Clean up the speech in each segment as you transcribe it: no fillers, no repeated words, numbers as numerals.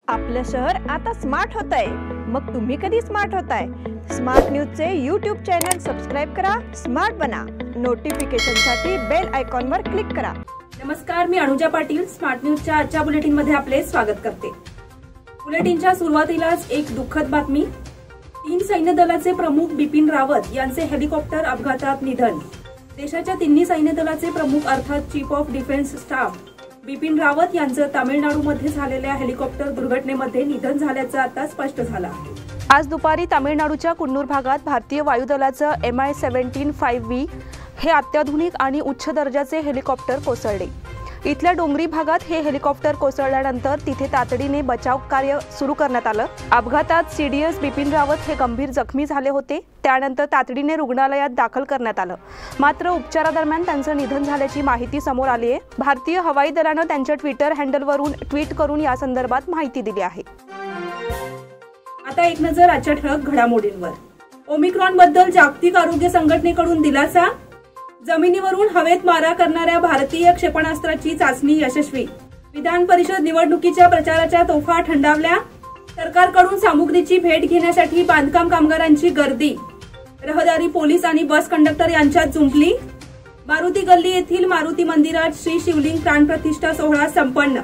आपलं शहर आता स्मार्ट होत आहे। मग तुम्ही कधी स्मार्ट होताय? स्मार्ट न्यूजचे यूट्यूब चॅनल सबस्क्राइब करा, स्मार्ट बना। नोटिफिकेशनसाठी बेल आयकॉनवर क्लिक करा। नमस्कार, मी अनुजा पाटील स्मार्ट न्यूजच्या आजच्या बुलेटिनमध्ये आपले स्वागत करते। बुलेटिनच्या सुरुवातीलाच एक दुःखद बातमी। 3 सैन्य दलाचे प्रमुख बिपिन रावत यांचे हेलिकॉप्टर अपघातात निधन। देशाच्या तिन्ही सैन्य दलाचे प्रमुख अर्थात chief of defence staff Bipin Rawat यांचं तामिळनाडूमध्ये झालेल्या हेलिकॉप्टर दुर्घटनेमध्ये निधन झाल्याचं आता स्पष्ट झालं आहे। आज दुपारी तामिळनाडूच्या कुन्नूर भागात भारतीय वायुदलाचं MI-17 5V हे अत्याधुनिक आणि उच्च दर्जाचे हेलिकॉप्टर कोसळले। इथल्या डोंगरी भागात हे हेलिकॉप्टर कोसळल्यानंतर तिथे तातडीने बचाव कार्य सुरू करण्यात आलं। अपघातात सीडीएस बिपिन रावत हे गंभीर जखमी झाले होते। त्यानंतर तातडीने रुग्णालयात दाखल करण्यात आलं, मात्र उपचारादरम्यान त्यांचं निधन झाल्याची माहिती समोर आली आहे। भारतीय हवाई दलानं त्यांच्या ट्विटर हँडलवरून ट्विट करून या संदर्भात माहिती दिली आहे। आता एक नजर आजच्या ठळक घडामोडींवर। ओमिक्रॉन बद्दल जागतिक आरोग्य संघटनेकडून दिलासा। जमिनीवरून हवेत मारा करणाऱ्या भारतीय क्षेपणास्त्राची चाचणी यशस्वी। विधान परिषद निवडणुकीच्या प्रचाराच्या तोफा थंडावल्या। सरकारकडून सामुग्रीची भेट घेण्यासाठी बांधकाम कामगारांची गर्दी। रहदारी पोलीस आणि बस कंडक्टर यांच्यात जुंपली। मारुती गल्ली येथील मारुती मंदिरात श्री शिवलिंग प्राणप्रतिष्ठा सोहळा संपन्न।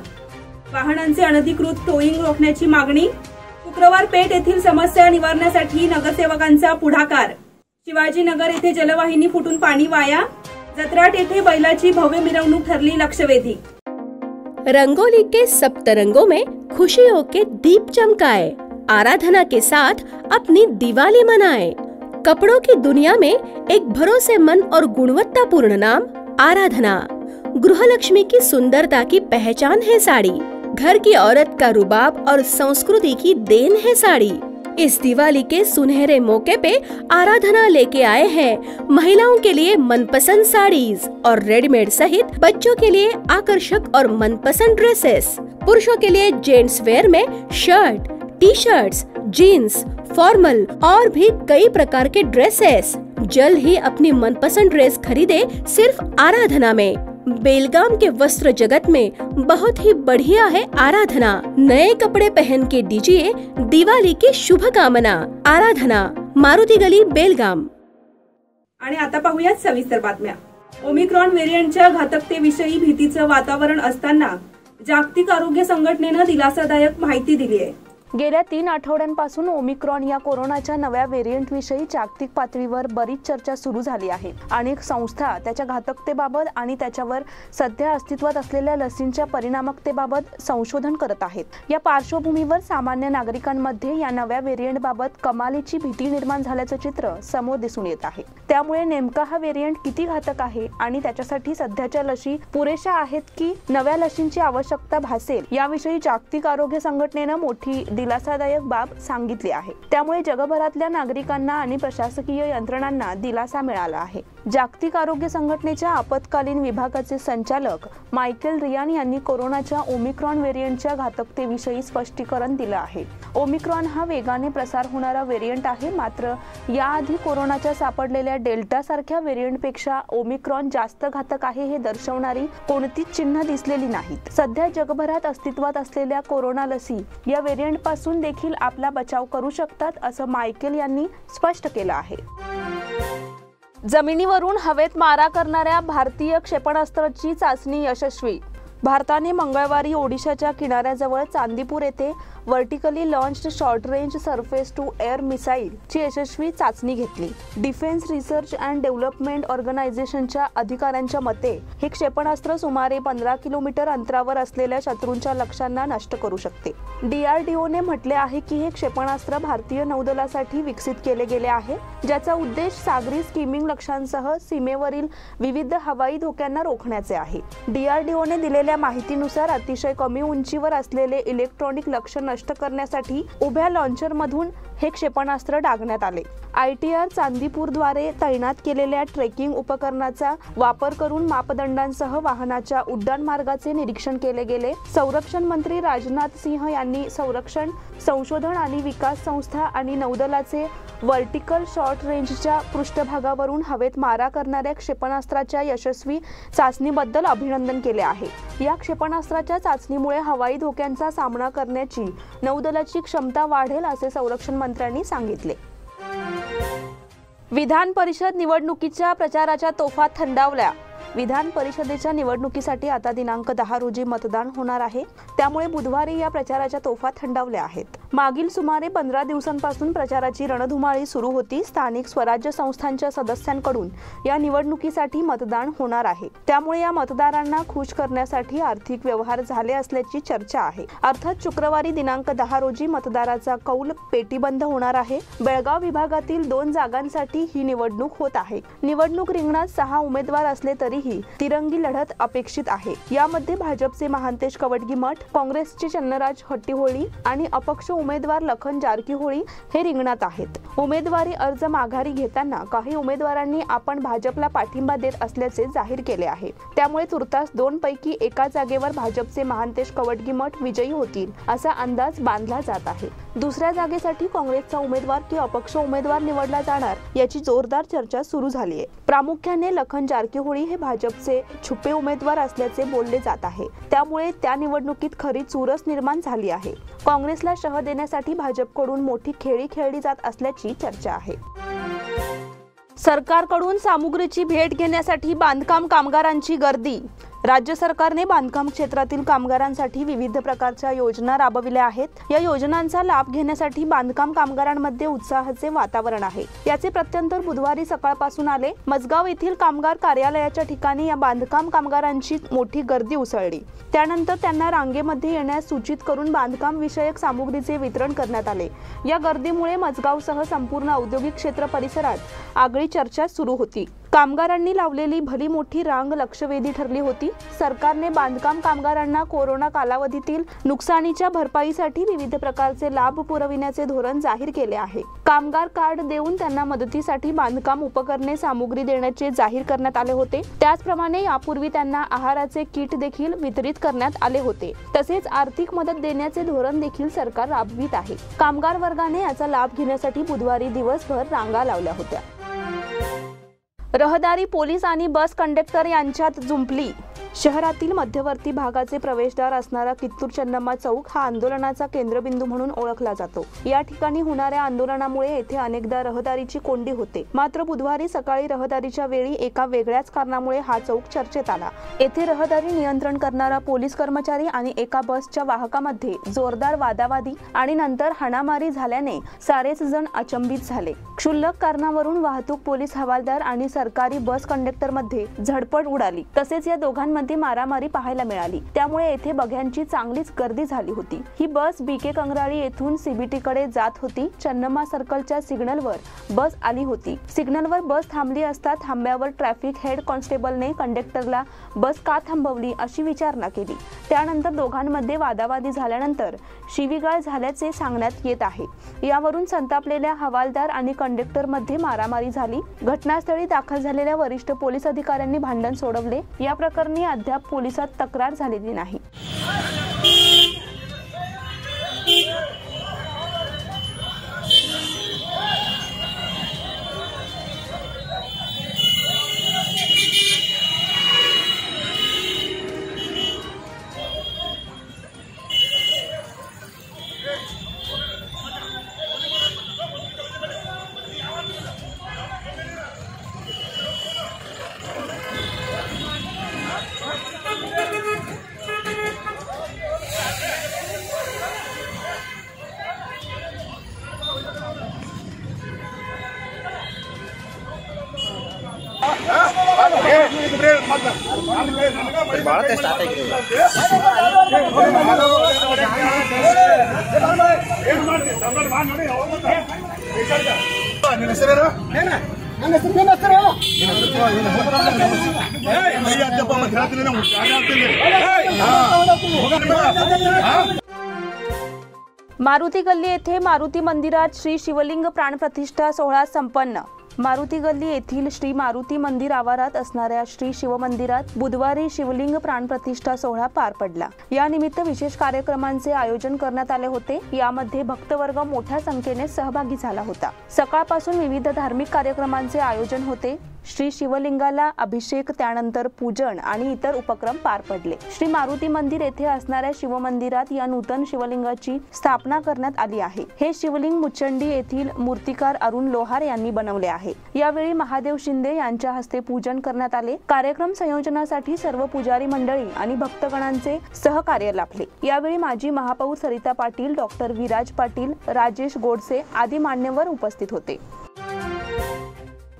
वाहनांचे अनधिकृत टोईंग रोखण्याची मागणी। शुक्रवार पेठ येथील समस्या निवारण्यासाठी नगरसेवकांचा पुढाकार। शिवाजीनगर येथे जलवाहिनी फुटून पाणी वाया। जत्राट येथे बैलाची भव्य मिरवणूक ठरली लक्षवेधी। रंगोली के सब तरंगों में खुशियों के दीप चमकाए, आराधना के साथ अपनी दिवाली मनाए। कपड़ों की दुनिया में एक भरोसेमंद और गुणवत्तापूर्ण नाम आराधना। गृहलक्ष्मी की सुंदरता की पहचान है साड़ी। घर की औरत का रुबाब और संस्कृति की देन है साड़ी। इस दिवाली के सुनहरे मौके पे आराधना लेके आए हैं महिलाओं के लिए मनपसंद साड़ीज और रेडीमेड सहित बच्चों के लिए आकर्षक और मनपसंद ड्रेसेस। पुरुषों के लिए जेंट्स वेयर में shirt, T shirts, jeans, formal और भी कई प्रकार के ड्रेसेस। जल्द ही अपनी मनपसंद ड्रेस खरीदे सिर्फ आराधना में। बेलगाम के वस्त्र जगत में बहुत ही बढ़िया है आराधना। नए कपड़े पहन के दीजिए दिवाली की शुभकामना। आराधना, मारुती गली, बेलगाम। आणि आता पाहूयात सविस्तर बातम्या। ओमिक्रॉन व्हेरियंटच्या घातकतेविषयी भीतीचं वातावरण असताना जागतिक आरोग्य संघटनेनं दिलासादायक माहिती दिली आहे। गेल्या 3 आठवड्यांपासून ओमिक्रॉन या कोरोनाच्या नव्या व्हेरियंट विषयी जागतिक पातळीवर बरीच चर्चा सुरू झाली आहे। अनेक संस्था त्याच्या घातकतेबाबत आणि त्याच्यावर सध्या अस्तित्वात असलेल्या लसींच्या परिणामकतेबाबत संशोधन करत आहेत। या पार्श्वभूमीवर सामान्य नागरिकांमध्ये या नव्या व्हेरियंटबाबत कमालीची भीती निर्माण झाल्याचं चित्र समोर दिसून येत आहे। त्यामुळे नेमका हा व्हेरियंट किती घातक आहे आणि त्याच्यासाठी सध्याच्या लशी पुरेशा आहेत की नव्या लशींची आवश्यकता भासेल, याविषयी जागतिक आरोग्य संघटनेनं मोठी दिलासादायक बाब सांगितली आहे। त्यामुळे जगभरातल्या नागरिकांना आणि प्रशासकीय यंत्रणांना दिलासा मिळाला आहे। जागतिक आरोग्य संघटनेच्या आपत्कालीन विभागाचे संचालक मायकेल रियान यांनी कोरोनाच्या ओमिक्रॉन व्हेरियंटच्या घातकतेविषयी स्पष्टीकरण दिलं आहे। ओमिक्रॉन हा वेगाने प्रसार होणारा व्हेरियंट आहे, मात्र याआधी कोरोनाच्या सापडलेल्या डेल्टा सारख्या व्हेरियंटपेक्षा ओमिक्रॉन जास्त घातक आहे हे दर्शवणारी कोणतीच चिन्ह दिसलेली नाहीत। सध्या जगभरात अस्तित्वात असलेल्या कोरोना लसी या व्हेरियंट पासून देखील आपला बचाव करू शकतात, असं मायकेल यांनी स्पष्ट केलं आहे। जमिनीवरून हवेत मारा करणाऱ्या भारतीय क्षेपणास्त्राची चाचणी यशस्वी। भारताने मंगळवारी ओडिशाच्या किनाऱ्याजवळ चांदीपूर येथे vertically launched short range surface to air missile ची यशस्वी चाचणी घेतली। डिफेन्स रिसर्च अँड डेव्हलपमेंट ऑर्गनायझेशनच्या अधिकाऱ्यांच्या मते हे क्षेपणास्त्र सुमारे 15 किलोमीटर अंतरावर असलेल्या शत्रूंच्या लक्ष्यांना नष्ट करू शकते। DRDOने म्हटले आहे की हे क्षेपणास्त्र भारतीय नौदलासाठी विकसित केले गेले आहे, ज्याचा उद्देश सागरी स्कीमिंग लक्ष्यांसह सीमेवरील विविध हवाई धोक्यांना रोखण्याचे आहे। DRDOने दिलेल्या माहितीनुसार अतिशय कमी उंचीवर असलेले इलेक्ट्रॉनिक लक्ष्य नष्ट करण्यासाठी उभ्या लॉन्चरमधून हे क्षेपणास्त्र डागण्यात आले। ITR चांदीपूरद्वारे तैनात केलेल्या ट्रेकिंग उपकरणाचा वापर करून मापदंडांसह वाहनाच्या उड्डाण मार्गाचे निरीक्षण केले गेले। संरक्षण मंत्री राजनाथ सिंह यांनी संरक्षण संशोधन आणि विकास संस्था आणि नौदलाचे व्हर्टिकल शॉर्ट रेंजच्या पृष्ठभागावरून हवेत मारा करणाऱ्या क्षेपणास्त्राच्या यशस्वी चाचणीबद्दल अभिनंदन केले आहे। या क्षेपणास्त्राच्या चाचणीमुळे हवाई धोक्यांचा सामना करण्याची नौदलाची क्षमता वाढेल असे संरक्षण मंत्र्यांनी सांगितले। विधान परिषद निवडणुकीच्या प्रचाराच्या तोफा थंडावल्या। विधान परिषदेच्या निवडणुकीसाठी आता दिनांक 10 रोजी मतदान होणार आहे, त्यामुळे बुधवारी या प्रचाराच्या तोफा थंडावल्या आहेत। मागील सुमारे 15 दिवसांपासून प्रचाराची रणधुमाळी सुरू होती। स्थानिक स्वराज्य संस्थांच्या सदस्यांकडून या निवडणुकीसाठी मतदान होणार आहे, त्यामुळे या मतदारांना खुश करण्यासाठी आर्थिक व्यवहार झाले असल्याची चर्चा आहे। अर्थात शुक्रवारी दिनांक 10 रोजी मतदाराचा कौल पेटीबंद होणार आहे। बेळगाव विभागातील 2 जागांसाठी ही निवडणूक होत आहे। निवडणूक रिंगणात 6 उमेदवार असले तरीही तिरंगी लढत अपेक्षित आहे। यामध्ये भाजपचे महांतेश कवटगीमठ, काँग्रेसचे चन्नराज हट्टीहोळी आणि अपक्ष उमेदवार लखन जारकीहोळी हे रिंगणात आहेत। उमेदवारी अर्ज माघारी घेताना काही उमेदवारांनी आपण भाजपला पाठिंबा देत असल्याचे जाहीर केले आहे, त्यामुळे तुर्तास 2 पैकी एका जागेवर भाजपचे महांतेश कवटगीमठ विजयी होतील असा अंदाज बांधला जात आहे। दुसऱ्या जागेसाठी काँग्रेसचा उमेदवार की अपक्ष उमेदवार निवडला जाणार याची जोरदार चर्चा सुरू झाली आहे। प्रामुख्याने लखन जारकीहोळी हे भाजपचे छुपे उमेदवार असल्याचे बोलले जात आहे, त्यामुळे त्या निवडणुकीत खरी चुरस निर्माण झाली आहे। काँग्रेसला शह देण्यासाठी भाजपकडून मोठी खेळी खेळली जात असल्याची चर्चा आहे। सरकारकडून सामुग्रीची भेट घेण्यासाठी बांधकाम कामगारांची गर्दी। राज्य सरकारने बांधकाम क्षेत्रातील कामगारांसाठी विविध प्रकारच्या योजना राबविल्या आहेत। या योजनांचा लाभ घेण्यासाठी बांधकाम कामगारांमध्ये उत्साहाचे वातावरण आहे। याचे प्रत्यंतर बुधवारी सकाळपासून आले। मजगाव येथील कामगार कार्यालयाच्या ठिकाणी या बांधकाम कामगारांची मोठी गर्दी उसळली। त्यानंतर त्यांना रांगेमध्ये येण्यास सूचित करून बांधकाम विषयक सामुग्रीचे वितरण करण्यात आले। या गर्दीमुळे मजगावसह संपूर्ण औद्योगिक क्षेत्र परिसरात आगळी चर्चा सुरू होती। कामगारांनी लावलेली भली मोठी रांग लक्षवेधी ठरली होती। सरकारने बांधकाम कामगारांना कोरोना कालावधीतील नुकसानीच्या भरपाईसाठी विविध प्रकारचे लाभ पुरविण्याचे धोरण जाहीर केले आहे। कामगार कार्ड देऊन त्यांना मदतीसाठी बांधकाम उपकरणे सामुग्री देण्याचे जाहीर करण्यात आले होते। त्याचप्रमाणे यापूर्वी त्यांना आहाराचे किट देखील वितरित करण्यात आले होते। तसेच आर्थिक मदत देण्याचे धोरण देखील सरकार राबवित आहे। कामगार वर्गाने याचा लाभ घेण्यासाठी बुधवारी दिवसभर रांगा लावल्या होत्या। रहदारी पोलीस आणि बस कंडक्टर यांच्यात जुंपली। शहरातील मध्यवर्ती भागाचे प्रवेशद्वार असणारा कित्तूर चन्नम्मा चौक हा आंदोलनाचा केंद्रबिंदू म्हणून ओळखला जातो। या ठिकाणी होणाऱ्या आंदोलनामुळे येथे अनेकदा रहदारीची कोंडी होते। मात्र बुधवारी सकाळी रहदारीच्या वेळी एका वेगळ्याच कारणामुळे हा चौक चर्चेत आला। येथे रहदारी नियंत्रण करणारा पोलीस कर्मचारी आणि एका बसच्या वाहकामध्ये जोरदार वादावादी आणि नंतर हाणामारी झाल्याने सारेच जण अचंबित झाले। क्षुल्लक कारणावरून वाहतूक पोलीस हवालदार आणि सरकारी बस कंडक्टर मध्ये झडपड उडाली। तसेच या दोघांमध्ये मारामारी पाहायला मिळाली, त्यामुळे येथे बघ्यांची चांगलीच गर्दी झाली होती। ही बस बीके कंगराळी येथून सीबीटी कडे जात होती। चन्नम्मा सर्कलच्या सिग्नलवर बस आली होती। सिग्नलवर बस थांबली असता थांब्यावर ट्रॅफिक हेड कॉन्स्टेबलने कंडक्टरला बस का थांबवली अशी विचारणा केली। त्यानंतर दोघांमध्ये वादावादी झाल्यानंतर शिवीगाळ झाल्याचे सांगण्यात येत आहे। यावरून संतापलेल्या हवालदार आणि कंडक्टर मध्ये मारामारी झाली। घटनास्थळी दाखल झालेल्या वरिष्ठ पोलीस अधिकाऱ्यांनी भांडण सोडवले। या प्रकरणी अद्याप पोलिसात तक्रार झालेली नाही। मारुती गल्ली येथे मारुती मंदिरात श्री शिवलिंग प्राणप्रतिष्ठा सोहळा संपन्न। मारुती गल्ली येथील श्री मारुती मंदिर आवारात असणाऱ्या श्री शिवमंदिरात बुधवारी शिवलिंग प्राणप्रतिष्ठा सोहळा पार पडला। या निमित्त विशेष कार्यक्रमांचे आयोजन करण्यात आले होते। यामध्ये भक्तवर्ग मोठ्या संख्येने सहभागी झाला होता। सकाळपासून विविध धार्मिक कार्यक्रमांचे आयोजन होते। श्री शिवलिंगाला अभिषेक, त्यानंतर पूजन आणि इतर उपक्रम पार पडले। श्री मारुती मंदिर येथे असणाऱ्या शिवमंदिरात या नूतन शिवलिंगाची स्थापना करण्यात आली आहे। हे शिवलिंग मुचंडी येथील मूर्तिकार अरुण लोहार यांनी बनवले आहे। यावेळी महादेव शिंदे यांच्या हस्ते पूजन करण्यात आले। कार्यक्रम संयोजनासाठी सर्व पुजारी मंडळी आणि भक्तगणांचे सहकार्य लाभले। यावेळी माजी महापौर सरिता पाटील, डॉक्टर विराज पाटील, राजेश गोडसे आदी मान्यवर उपस्थित होते।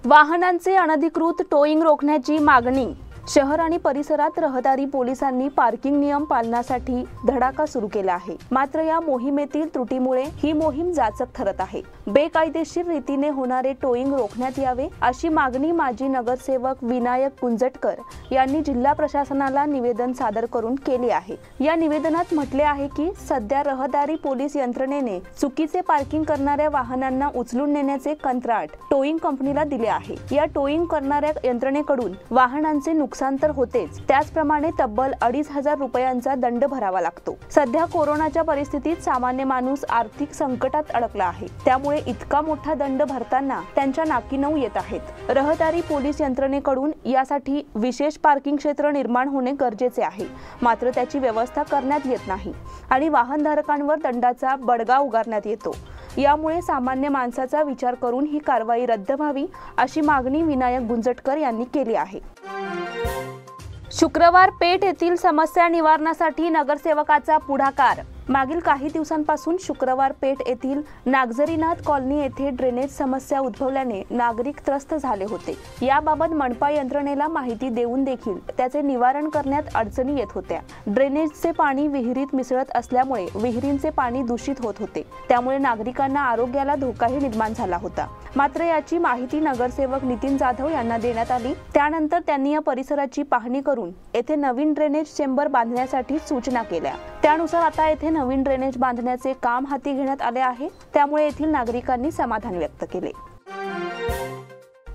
वाहनांचे अनधिकृत टोईंग रोखण्याची मागणी। शहर आणि परिसरात रहदारी पोलिसांनी पार्किंग नियम पालनासाठी धडाका सुरू केला आहे। मात्र या मोहिमेतील त्रुटीमुळे ही मोहीम जाचक ठरत आहे। बेकायदेशीर रीतीने होणारे टोईंग रोखण्यात यावे अशी मागणी माजी नगरसेवक विनायक कुंजटकर यांनी जिल्हा प्रशासनाला निवेदन सादर करून केली आहे। या निवेदनात म्हटले आहे की सध्या रहदारी पोलीस यंत्रणेने चुकीचे पार्किंग करणाऱ्या वाहनांना उचलून नेण्याचे कंत्राट टोईंग कंपनीला दिले आहे। या टोईंग करणाऱ्या यंत्रणेकडून वाहनांचे नुकसान तर होतेच, त्याचप्रमाणे तब्बल 2,500 रुपयांचा दंड भरावा लागतो। सध्या कोरोनाच्या परिस्थितीत सामान्य माणूस आर्थिक संकटात अडकला आहे, त्यामुळे इतका मोठा दंड भरताना त्यांच्या नाकीनऊ येत आहेत। रहदारी पोलीस यंत्रणेकडून यासाठी विशेष पार्किंग क्षेत्र निर्माण होणे गरजेचे आहे, मात्र त्याची व्यवस्था करण्यात येत नाही आणि वाहनधारकांवर दंडाचा बडगा उगारण्यात येतो। यामुळे सामान्य माणसाचा विचार करून ही कारवाई रद्द व्हावी अशी मागणी विनायक गुंजटकर यांनी केली आहे। शुक्रवार पेठ येथील समस्या निवारणासाठी नगरसेवकाचा पुढाकार। मागील काही दिवसांपासून शुक्रवार पेठ येथील नागझरीनाथ कॉलनी येथे ड्रेनेज समस्या उद्भवल्याने नागरिक त्रस्त झाले होते। याबाबत मनपा यंत्रणेला माहिती देऊन देखील त्याचे निवारण करण्यात अडचणी येत होत्या। ड्रेनेजचे पाणी विहिरीत मिसळत असल्यामुळे विहिरींचे पाणी दूषित होत होते, त्यामुळे नागरिकांना आरोग्याला धोकाही निर्माण झाला होता। मात्र याची माहिती नगरसेवक नितीन जाधव यांना देण्यात आली। त्यानंतर त्यांनी या परिसराची पाहणी करून येथे नवीन ड्रेनेज चेंबर बांधण्यासाठी सूचना केल्या। त्यानुसार आता येथे नवीन ड्रेनेज बांधण्याचे काम हाती घेण्यात आले आहे, त्यामुळे येथील नागरिकांनी समाधान व्यक्त केले।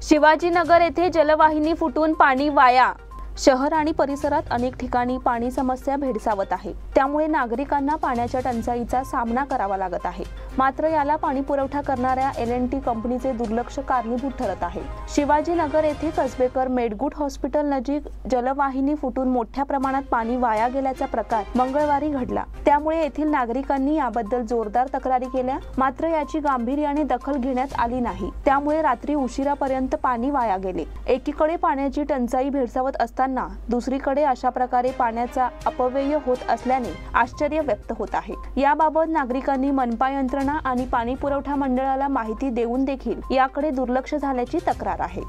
शिवाजीनगर येथे जलवाहिनी फुटून पाणी वाया। शहर आणि परिसरात अनेक ठिकाणी पाणी समस्या भेडसावत आहे, त्यामुळे नागरिकांना पाण्याच्या टंचाईचा सामना करावा लागत आहे। मात्र याला पाणी पुरवठा करणाऱ्या L&T कंपनीचे दुर्लक्ष कारणीभूत ठरत आहे। शिवाजीनगर येथे कसबेकर मेडगुट हॉस्पिटल नजीक जलवाहिनी फुटून मोठ्या प्रमाणात पाणी वाया गेल्याचा प्रकार मंगळवारी घडला, त्यामुळे येथील नागरिकांनी याबद्दल जोरदार तक्रारी केल्या। मात्र याची गांभीर्याने दखल घेण्यात आली नाही, त्यामुळे रात्री उशिरापर्यंत पाणी वाया गेले। एकीकडे पाण्याची टंचाई भेडसावत असताना दुसरीकडे अशा प्रकारे पाण्याचा अपव्यय होत असल्याने आश्चर्य व्यक्त होत आहे। याबाबत नागरिकांनी मनपा यंत्रणा आणि पाणी पुरवठा मंडळाला माहिती देऊन देखील याकडे दुर्लक्ष झाल्याची तक्रार आहे।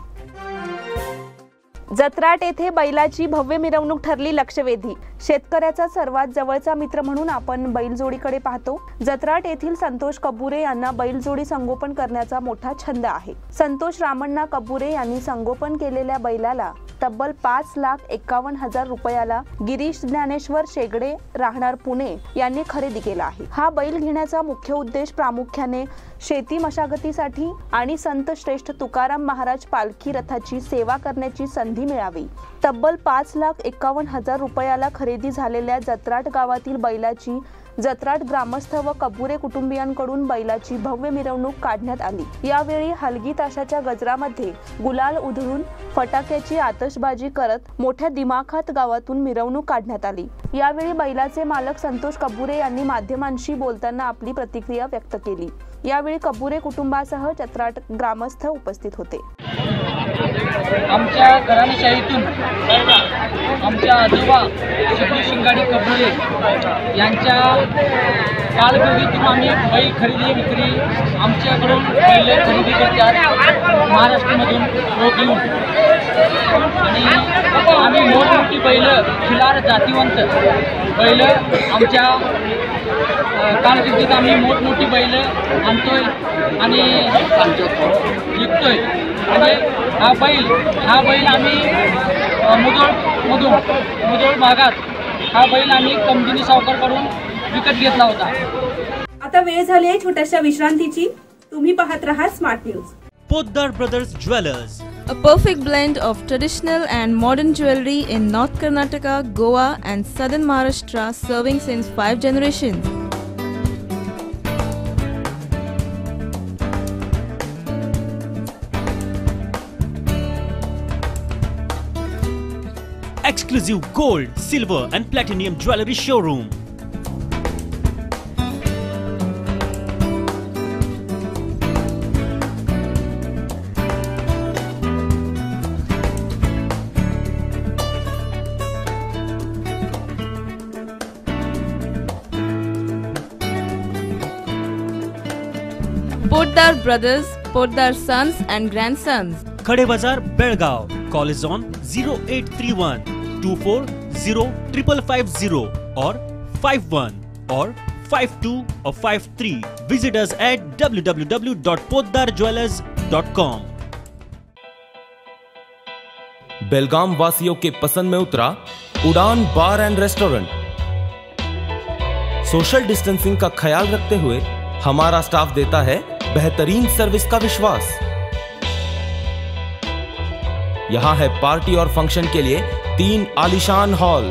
जत्राट येथे बैलाची भव्य मिरवणूक ठरली लक्षवेधी। शेतकऱ्याचा सर्वात जवळचा मित्र म्हणून आपण बैलजोडीकडे पाहतो। जत्राट येथील संतोष कबुरे यांना बैलजोडी संगोपन करण्याचा मोठा छंद आहे। संतोष रामण्णा कबुरे यांनी संगोपन केलेल्या बैलाला तब्बल 5,51,000 रुपयाला गिरीश ज्ञानेश्वर शेगडे राहणार पुणे यांनी खरेदी केला आहे। हा बैल घेण्याचा मुख्य उद्देश प्रामुख्याने शेती मशागतीसाठी आणि संत श्रेष्ठ तुकाराम महाराज पालखी रथाची सेवा करण्याची संधी मिळावी। तब्बल 5,51,000 रुपयाला खरेदी झालेल्या जत्राट गावातील बैलाची जत्राट ग्रामस्थ व कबुरे कुटुंबियांकडून बैलाची भव्य मिरवणूक काढण्यात आली। यावेळी हलगी ताशाच्या गजरामध्ये गुलाल उधळून फटाक्याची आतषबाजी करत मोठ्या दिमाखात गावातून मिरवणूक काढण्यात आली। यावेळी बैलाचे मालक संतोष कबुरे यांनी माध्यमांशी बोलताना आपली प्रतिक्रिया व्यक्त केली। यावेळी कबुरे कुटुंबासह जत्राट ग्रामस्थ उपस्थित होते। आमच्या घराणेशाहीतून आमच्या आजोबा शिवजी शिंगाडे कबुरे यांच्या कालगुरूतून आम्ही बैल खरेदी विक्री आमच्याकडून बैल खरेदी करतात महाराष्ट्रामधून लोक येऊन, आणि आम्ही मोठमोठी बैल खिलार जातीवंत बैल आमच्या कालगुरूत आम्ही मोठमोठी बैल आणतोय आणि विकतोय। म्हणजे हा बैल आम्ही मुदोळ भागात हा बैल आम्ही कमदिनी सावकारकडून विकत घेतला होता। आता वेळ झाली आहे छोट्याशा विश्रांतीची। तुम्ही पाहत रहा smart news. Poddar Brothers Jewelers. A perfect blend of traditional and modern jewelry in North Karnataka, Goa and Southern Maharashtra, serving since 5 generations. Exclusive gold, silver and platinum jewelry showroom. Poddar Brothers, Poddar Sons and Grandsons. Khade Bazar, Belgaum. Call is on 0831 240-550 or 51 or 52 or 53. Visit us at www.poddarjewelers.com. बेलगाम वासियों के पसंद में उतरा उड़ान बार end restaurant. Social distancing का ख्याल रखते हुए हमारा स्टाफ देता है बेहतरीन सर्विस का विश्वास। यहां है पार्टी और फंक्शन के लिए 3 आलीशान हॉल,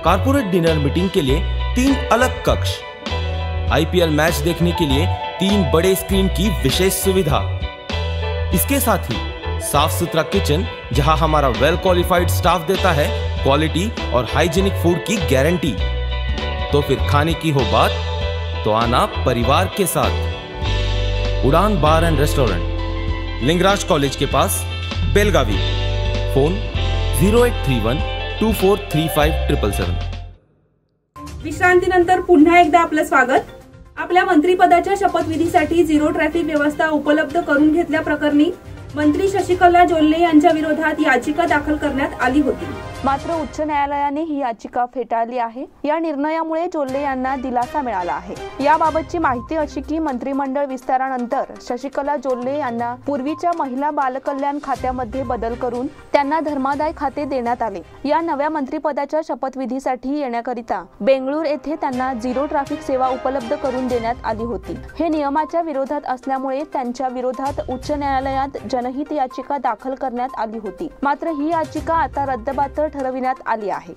कारपोरेट डिनर मीटिंग के लिए 3 अलग कक्ष, आईपीएल मैच देखने के लिए 3 बड़े स्क्रीन की विशेष सुविधा। इसके साथ ही साफ सुथरा किचन जहां हमारा वेल क्वालिफाइड स्टाफ देता है क्वालिटी और हाइजीनिक फूड की गारंटी। तो फिर खाने की हो बात तो आना परिवार के साथ। उड़ान बार एंड रेस्टोरेंट, लिंगराज कॉलेज के पास, बेलगावी। फोन 0831-2435-777. विश्रांतीनंतर पुन्हा एकदा आपलं स्वागत. आपल्या मंत्रिपदाच्या शपथविधीसाठी झिरो ट्रॅफिक व्यवस्था उपलब्ध करून घेतल्या प्रकरणी मंत्री शशिकला जोल्ले यांच्या विरोधात याचिका दाखल करण्यात आली होती. मात्र उच्च न्यायालयाने ही याचिका फेटाळली आहे. या निर्णयामुळे जोल्ले यांना दिलासा मिळाला आहे. याबाबतची माहिती अशी की मंत्रिमंडळ विस्तारानंतर शशिकला जोल्ले यांना पूर्वीच्या महिला बालकल्याण खात्यामध्ये बदल करून त्यांना धर्मादाय खाते देण्यात आले. या नव्या मंत्रिपदाच्या शपथविधीसाठी येण्याकरिता बेंगळूर येथे त्यांना झिरो ट्रॅफिक सेवा उपलब्ध करून देण्यात आली होती. हे नियमाच्या विरोधात असल्यामुळे त्यांच्या विरोधात उच्च न्यायालयात जनहित याचिका दाखल करण्यात आली होती. मात्र ही याचिका आता रद्दबातल ठरविण्यात आली आहे.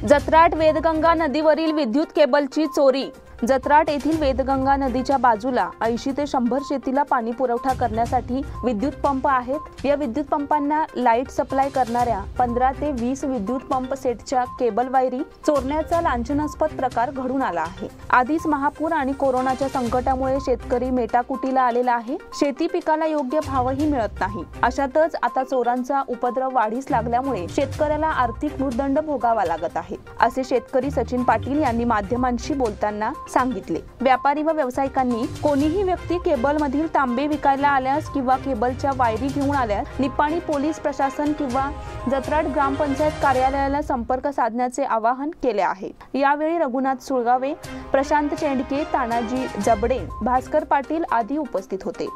जत्राट वेदगंगा नदीवरील विद्युत केबलची चोरी. जत्राट येथील वेदगंगा नदीच्या बाजूला 80 ते 100 शेतीला पाणी पुरवठा करण्यासाठी विद्युत पंप आहेत. या विद्युत पंपांना लाईट सप्लाय करणाऱ्या 15 ते 20 विद्युत पंप सेटच्या केबल वायरी चोरण्याचा लांछनास्पद प्रकार घडून आला आहे. आधीच महापूर आणि कोरोनाच्या संकटामुळे शेतकरी मेटाकुटीला आलेला आहे. शेती पिकाला योग्य भावही मिळत नाही. अशातच आता चोरांचा उपद्रव वाढीस लागल्यामुळे शेतकऱ्याला आर्थिक मृत्यूदंड भोगावा लागत आहे, असे शेतकरी सचिन पाटील यांनी माध्यमांशी बोलताना सांगितले. व्यापारी व व्यावसायिकांनी कोणीही व्यक्ती केबल मधील तांबे विकायला आल्यास किंवा केबलच्या वायरी घेऊन आल्यास निपाणी पोलीस प्रशासन किंवा जत्राट ग्रामपंचायत कार्यालयाला संपर्क साधण्याचे आवाहन केले आहे. यावेळी रघुनाथ सुळगावे, प्रशांत चेंडके, तानाजी जबडे, भास्कर पाटील आदी उपस्थित होते.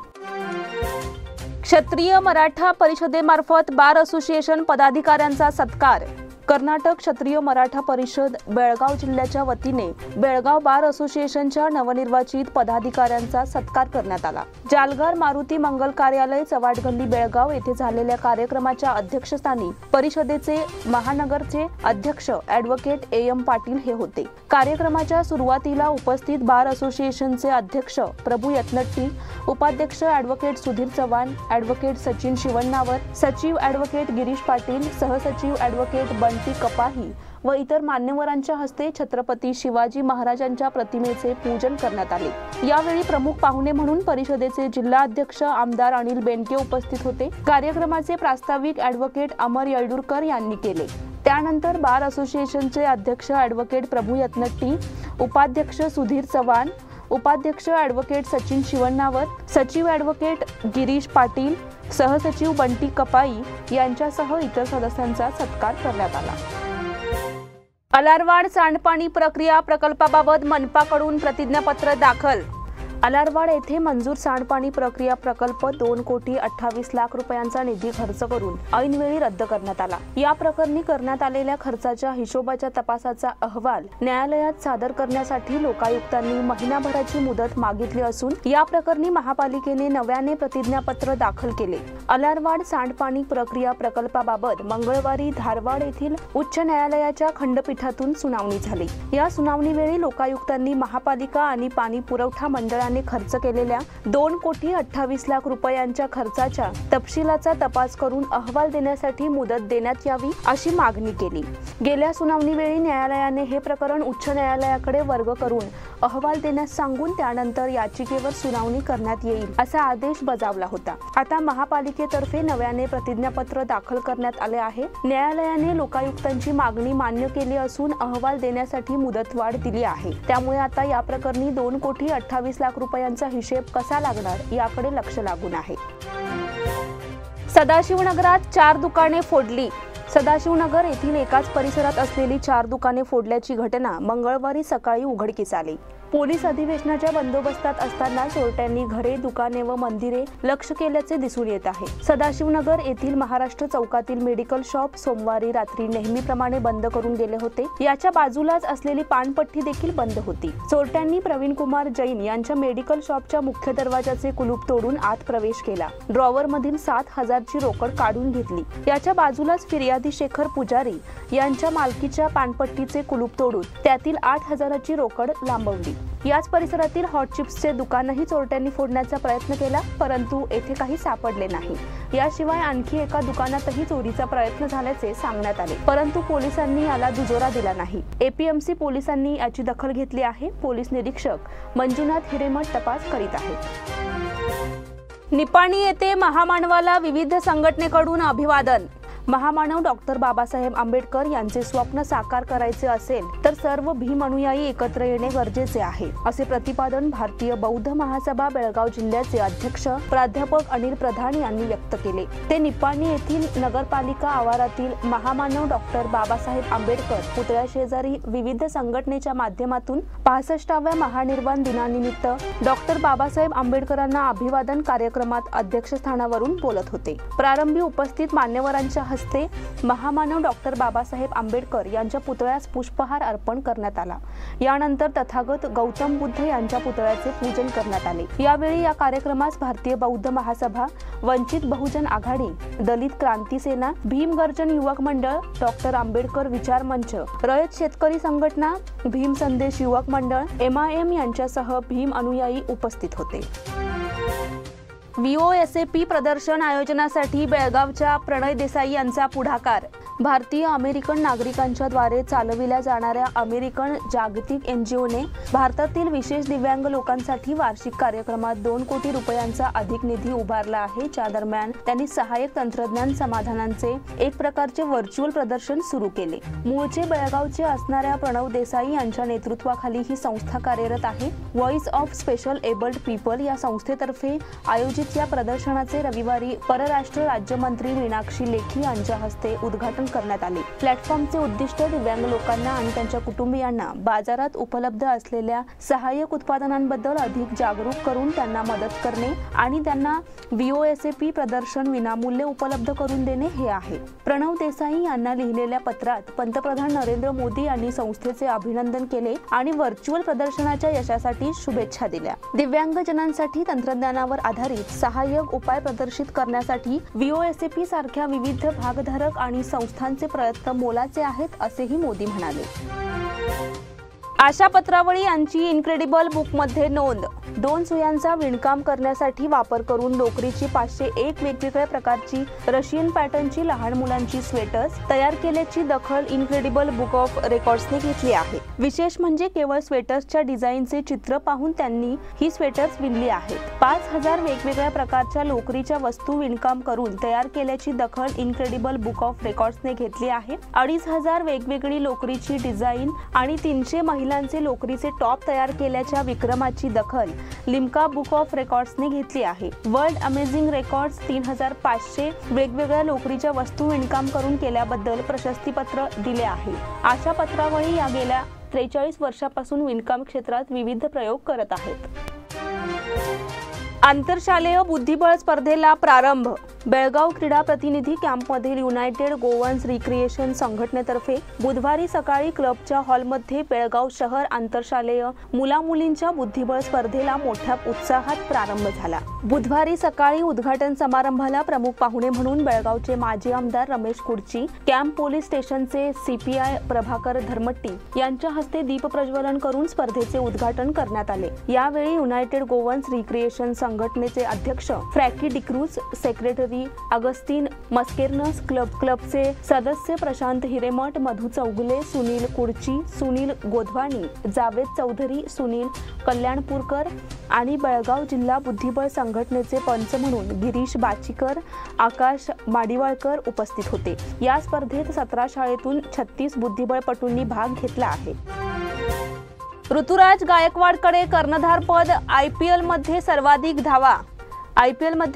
क्षत्रिय मराठा परिषदेमार्फत बार असोसिएशन पदाधिकाऱ्यांचा सत्कार. कर्नाटक क्षत्रिय मराठा परिषद बेळगाव जिल्ह्याच्या वतीने बेळगाव बार असोसिएशनच्या नवनिर्वाचित पदाधिकाऱ्यांचा सत्कार करण्यात आला. जालगार मारुती मंगल कार्यालय, चव्हाट गल्ली, बेळगाव येथे झालेल्या कार्यक्रमाच्या अध्यक्षस्थानी परिषदेचे महानगरचे अध्यक्ष ॲडव्होकेट AM पाटील हे होते. कार्यक्रमाच्या सुरुवातीला उपस्थित बार असोसिएशनचे अध्यक्ष प्रभू यत्नट्टी, उपाध्यक्ष ॲडव्होकेट सुधीर चव्हाण, ॲडव्होकेट सचिन शिवण्णावर, सचिव ॲडव्होकेट गिरीश पाटील, सहसचिव ॲडव्होकेट बंटी कपाही व इतर मान्यवरांच्या हस्ते छत्रपती शिवाजी महाराजांच्या प्रतिमेचे पूजन करण्यात आले. यावेळी प्रमुख पाहुणे म्हणून परिषदेचे जिल्हा अध्यक्ष आमदार अनिल बेनके उपस्थित होते. कार्यक्रमाचे प्रास्ताविक ॲडव्होकेट अमर येळडूरकर यांनी केले. त्यानंतर बार असोसिएशनचे अध्यक्ष ॲडव्होकेट प्रभू यत्नट्टी, उपाध्यक्ष सुधीर चव्हाण, उपाध्यक्ष ॲडव्होकेट सचिन शिवण्णावर, सचिव ॲडव्होकेट गिरीश पाटील, सहसचिव बंटी कपाई यांच्यासह इतर सदस्यांचा सत्कार करण्यात आला. अलारवाड सांडपाणी प्रक्रिया प्रकल्पाबाबत मनपाकडून प्रतिज्ञापत्र दाखल. अलारवाड येथे मंजूर सांडपाणी प्रक्रिया प्रकल्प 2,28,00,000 रुपयांचा निधी खर्च करून ऐनवेळी रद्द करण्यात आला। या प्रकरणी करण्यात आलेल्या खर्चाच्या हिशोबाच्या तपासाचा अहवाल न्यायालयात सादर करण्यासाठी लोकायुक्तांनी महिनाभराची मुदत मागितली असून या प्रकरणी महापालिकेने नव्याने प्रतिज्ञापत्र दाखल केले। अलारवाड सांडपाणी प्रक्रिया प्रकल्पाबाबत मंगळवारी धारवाड येथील उच्च न्यायालयाच्या खंडपीठातून सुनावणी झाली। या सुनावणीवेळी लोकायुक्तांनी महापालिका आणि पाणी पुरवठा मंडळाने खर्च केलेल्या 2,28,00,000 रुपयांच्या खर्चाच्या तपशिलाचा तपास करून अहवाल देण्यासाठी मुदत देण्यात यावी अशी मागणी केली। गेल्या सुनावणीवेळी न्यायालयाने हे प्रकरण उच्च न्यायालयाकडे वर्ग करून अहवाल देण्यास सांगून त्यानंतर याचिकेवर सुनावणी करण्यात येईल असा आदेश बजावला होता। आता महापालिकेतर्फे नव्याने प्रतिज्ञापत्र दाखल करण्यात आले आहे। न्यायालयाने लोकायुक्तांची मागणी मान्य केली असून अहवाल देण्यासाठी मुदतवाढ दिली आहे। त्यामुळे आता या प्रकरणी 2,28,00,000 रुपयांचा हिशेब कसा लागणार याकडे लक्ष लागून आहे। सदाशिवनगरात 4 दुकाने फोडली। सदाशिवनगर येथील एकाच परिसरात असलेली 4 दुकाने फोडल्याची घटना मंगळवारी सकाळी उघडकीस आली। पोलीस अधिवेशनाच्या बंदोबस्तात असताना चोरट्यांनी घरे, दुकाने व मंदिरे लक्ष्य केल्याचे दिसून येत आहे। सदाशिवनगर येथील महाराष्ट्र चौकातील मेडिकल शॉप सोमवारी रात्री नेहमीप्रमाणे बंद करून गेले होते। याच्या बाजूलाच असलेली पानपट्टी देखील बंद होती। चोरट्यांनी प्रवीण कुमार जैन यांच्या मेडिकल शॉपच्या मुख्य दरवाजाचे कुलूप तोडून आत प्रवेश केला। ड्रॉवर मधील 7,000 ची रोकड काढून घेतली। याच्या बाजूलाच फिर्यादी शेखर पुजारी यांच्या मालकीच्या पानपट्टीचे कुलूप तोडून त्यातील 8,000 ची रोकड लांबवली। याच परिसरातील हॉट चिप्सचे दुकानही चोरट्यांनी फोडण्याचा प्रयत्न केला, परंतु येथे काही सापडले नाही। याशिवाय आणखी एका दुकानातही चोरीचा प्रयत्न झाल्याचे सांगण्यात आले, परंतु पोलिसांनी याला दुजोरा दिला नाही। एपीएमसी पोलिसांनी याची दखल घेतली आहे। पोलीस निरीक्षक मंजुनाथ हिरेमठ तपास करीत आहेत। निपाणी येथे महामानवाला विविध संघटनेकडून अभिवादन। महामानव डॉक्टर बाबासाहेब आंबेडकर यांचे स्वप्न साकार करायचे असेल तर सर्व भीम अनुयायी एकत्र येणे गरजेचे आहे, असे प्रतिपादन भारतीय बौद्ध महासभा बेळगाव जिल्ह्याचे अध्यक्ष प्राध्यापक अनिल प्रधान यांनी व्यक्त केले। ते निपाणी येथील नगरपालिका आवारातील महामानव डॉक्टर बाबासाहेब आंबेडकर पुतळ्या शेजारी विविध संघटनेच्या माध्यमातून 65व्या महानिर्वाण दिनानिमित्त डॉक्टर बाबासाहेब आंबेडकरांना अभिवादन कार्यक्रमात अध्यक्षस्थानावरून बोलत होते। प्रारंभी उपस्थित मान्यवरांच्या हस्ते महामानव डॉक्टर बाबासाहेब आंबेडकर यांच्या पुतळ्यास पुष्पहार अर्पण करण्यात आला। यानंतर तथागत गौतम बुद्ध यांच्या पुतळ्याचे पूजन करण्यात आले। यावेळी या कार्यक्रमास भारतीय बौद्ध महासभा, वंचित बहुजन आघाडी, दलित क्रांती सेना, भीम गर्जन युवक मंडळ, डॉक्टर आंबेडकर विचार मंच, रयत शेतकरी संघटना, भीम संदेश युवक मंडळ, MIM यांच्यासह भीम अनुयायी उपस्थित होते। VOSAP प्रदर्शन आयोजनासाठी बेळगावच्या प्रणय देसाई यांचा पुढाकार। भारतीय अमेरिकन नागरिकांच्या द्वारे चालविल्या जाणाऱ्या अमेरिकन जागतिक NGOने भारतातील विशेष दिव्यांग लोकांसाठी वार्षिक कार्यक्रमात 2 कोटी रुपयांचा अधिक निधी उभारला आहे। ज्या दरम्यान त्यांनी सहाय्यक तंत्रज्ञान समाधानांचे एक प्रकारचे व्हर्च्युअल प्रदर्शन सुरू केले। मूळचे बेळगावचे असणाऱ्या प्रणव देसाई यांच्या नेतृत्वाखाली ही संस्था कार्यरत आहे। Voice of special abled people या संस्थेतर्फे आयोजित या प्रदर्शनाचे रविवारी परराष्ट्र राज्यमंत्री मीनाक्षी लेखी यांच्या हस्ते उद्घाटन करण्यात आले। प्लॅटफॉर्मचे उद्दिष्ट दिव्यांग लोकांना आणि त्यांच्या कुटुंबियांना बाजारात उपलब्ध असलेल्या सहाय्यक उत्पादनांबद्दल अधिक जागरूक करून त्यांना मदत करणे आणि त्यांना VOSAP प्रदर्शन विनामूल्य उपलब्ध करून देणे हे आहे। प्रणव देसाई यांना लिहिलेल्या पत्रात पंतप्रधान नरेंद्र मोदी यांनी संस्थेचे अभिनंदन केले आणि व्हर्च्युअल प्रदर्शनाच्या यशासाठी शुभेच्छा दिल्या। दिव्यांगजनांसाठी तंत्रज्ञानावर आधारित सहाय्यक उपाय प्रदर्शित करण्यासाठी VOSAP सारख्या विविध भागधारक आणि संस्थांचे प्रयत्न मोलाचे आहेत, असेही मोदी म्हणाले। आशा पत्रावळी यांची इनक्रेडिबल बुकमध्ये नोंद। 2 सुयांचा विणकाम करण्यासाठी वापर करून लोकरीची 501 वेगवेगळ्या प्रकारची रशियन पॅटर्नची लहान मुलांची स्वेटर्स तयार केल्याची दखल इनक्रेडिबल बुक ऑफ रेकॉर्ड्सने घेतली आहे। विशेष म्हणजे केवळ स्वेटर्सच्या डिझाईनचे चित्र पाहून त्यांनी ही स्वेटर्स विणली आहेत। 5000 वेगवेगळ्या प्रकारच्या लोकरीच्या वस्तू विणकाम करून तयार केल्याची दखल इनक्रेडिबल बुक ऑफ रेकॉर्ड्सने घेतली आहे। 2500 वेगवेगळी लोकरीची डिझाईन आणि 300 महिलांचे लोकरीचे टॉप तयार केल्याच्या विक्रमाची दखल लिम्का बुक ऑफ रेकॉर्ड्सने घेतली आहे। वर्ल्ड अमेझिंग रेकॉर्ड्स 3500 वेगवेगळ्या लोकरीच्या वस्तू विणकाम करून केल्याबद्दल प्रशस्तीपत्र दिले आहे। आशा पत्रावळी या गेल्या 43 वर्षापासून विणकाम क्षेत्रात विविध प्रयोग करत आहेत। आंतरशालेय बुद्धिबळ स्पर्धेला प्रारंभ. बेळगाव क्रीडा प्रतिनिधी कॅम्पमधील युनायटेड गोवन्स रिक्रिएशन संघटनेतर्फे बुधवारी सकाळी क्लबच्या हॉलमध्ये बेळगाव शहर आंतरशालेय मुला-मुलींच्या बुद्धिबळ स्पर्धेला मोठ्या उत्साहात प्रारंभ झाला. बुधवारी सकाळी उद्घाटन समारंभाला प्रमुख पाहुणे म्हणून बेळगावचे माजी आमदार रमेश कुडची, कॅम्प पोलीस स्टेशनचे सीपीआय प्रभाकर धर्मट्टी यांच्या हस्ते दीप प्रज्वलन करून स्पर्धेचे उद्घाटन करण्यात आले. यावेळी युनायटेड गोवन्स रिक्रिएशन संघटनेचे अध्यक्ष फ्रॅकी डिक्रूज, सेक्रेटरी अगस्तीन मस्केरनस, क्लबचे सदस्य प्रशांत हिरेमठ, मधु चौगुले, सुनील कुडची, सुनील गोधवानी, जावेद चौधरी, सुनील कल्याणपूरकर आणि बेळगाव जिल्हा बुद्धिबळ संघटनेचे पंच म्हणून गिरीश बाचीकर, आकाश माडिवाळकर उपस्थित होते. या स्पर्धेत 17 शाळेतून 36 बुद्धिबळपटूंनी भाग घेतला आहे. ऋतुराज गायकवाडकडे कर्णधारपद. आयपीएलमध्ये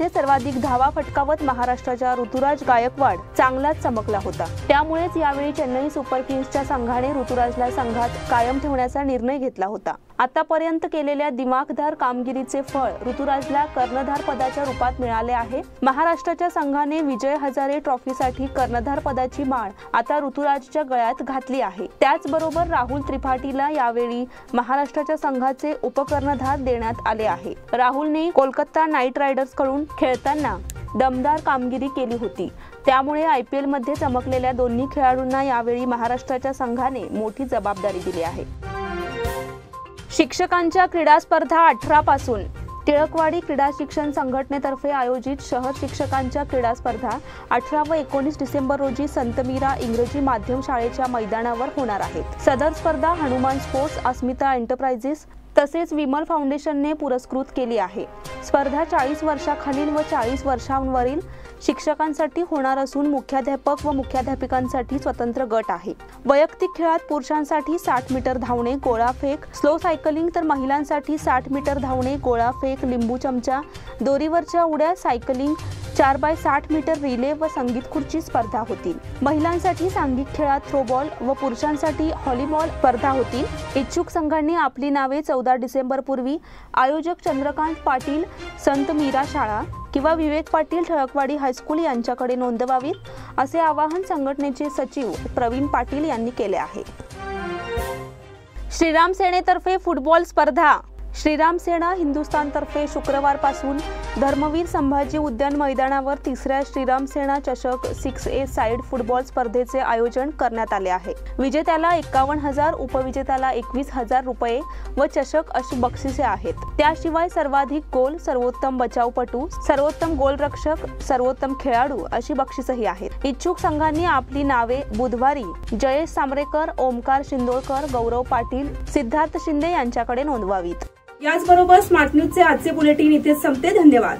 सर्वाधिक धावा फटकावत महाराष्ट्राच्या ऋतुराज गायकवाड चांगलाच चमकला होता. त्यामुळेच यावेळी चेन्नई सुपर किंग्सच्या संघाने ऋतुराजला संघात कायम ठेवण्याचा निर्णय घेतला होता. आतापर्यंत केलेल्या दिमाखदार कामगिरीचे फळ ऋतुराजला कर्णधार पदाच्या रूपात मिळाले आहे. महाराष्ट्राच्या संघाने विजय हजारे ट्रॉफीसाठी कर्णधार पदाची माळ आता ऋतुराजच्या गळ्यात घातली आहे. त्याचबरोबर राहुल त्रिपाठीला यावेळी महाराष्ट्राच्या संघाचे उपकर्णधार देण्यात आले आहे. राहुलने कोलकाता नाईट रायडर्सकडून खेळताना दमदार कामगिरी केली होती. त्यामुळे आयपीएलमध्ये चमकलेल्या दोन्ही खेळाडूंना यावेळी महाराष्ट्राच्या संघाने मोठी जबाबदारी दिली आहे. शिक्षकांच्या क्रीडा स्पर्धा 18 पासून. टिळकवाडी क्रीडा शिक्षण संघटनेतर्फे आयोजित शहर शिक्षकांच्या क्रीडा स्पर्धा 18 व 19 डिसेंबर रोजी संत मीरा इंग्रजी माध्यम शाळेच्या मैदानावर होणार आहेत. सदर स्पर्धा हनुमान स्पोर्ट्स, अस्मिता एंटरप्राइजेस तसेच विमल फाउंडेशनने पुरस्कृत केली आहे. स्पर्धा 40 वर्षाखालील व 40 वर्षांवरील शिक्षकांसाठी होणार असून मुख्याध्यापक व मुख्याध्यापिकांसाठी स्वतंत्र गट आहे. वैयक्तिक खेळात पुरुषांसाठी 60 मीटर धावणे, गोळाफेक, स्लो सायकलिंग तर महिलांसाठी 60 मीटर धावणे, गोळाफेक, लिंबू चमचा, दोरीवरच्या उड्या, सायकलिंग, 4x60 मीटर रिले व संगीत खुर्ची स्पर्धा होतील. महिलांसाठी सांघिक खेळात थ्रोबॉल व पुरुषांसाठी व्हॉलीबॉल स्पर्धा होतील. इच्छुक संघांनी आपली नावे 14 डिसेंबर पूर्वी आयोजक चंद्रकांत पाटील, संत मीरा शाळा किंवा विवेक पाटील, टिळकवाडी हायस्कूल यांच्याकडे नोंदवावीत, असे आवाहन संघटनेचे सचिव प्रवीण पाटील यांनी केले आहे. श्रीराम सेनेतर्फे फुटबॉल स्पर्धा. श्रीराम सेना हिंदुस्थानतर्फे शुक्रवारपासून धर्मवीर संभाजी उद्यान मैदानावर तिसऱ्या श्रीराम सेना चषक 6A साइड फुटबॉल स्पर्धेचे आयोजन करण्यात आले आहे. विजेत्याला 51,000, उपविजेत्याला 21,000 रुपये व चषक अशी बक्षिसे आहेत. त्याशिवाय सर्वाधिक गोल, सर्वोत्तम बचावपटू, सर्वोत्तम गोलरक्षक, सर्वोत्तम खेळाडू अशी बक्षिसही आहेत. इच्छुक संघांनी आपली नावे बुधवारी जयेश सांबरेकर, ओमकार शिंदोळकर, गौरव पाटील, सिद्धार्थ शिंदे यांच्याकडे नोंदवावीत. याचबरोबर स्मार्ट न्यूजचे आजचे बुलेटिन इथेच संपते. धन्यवाद.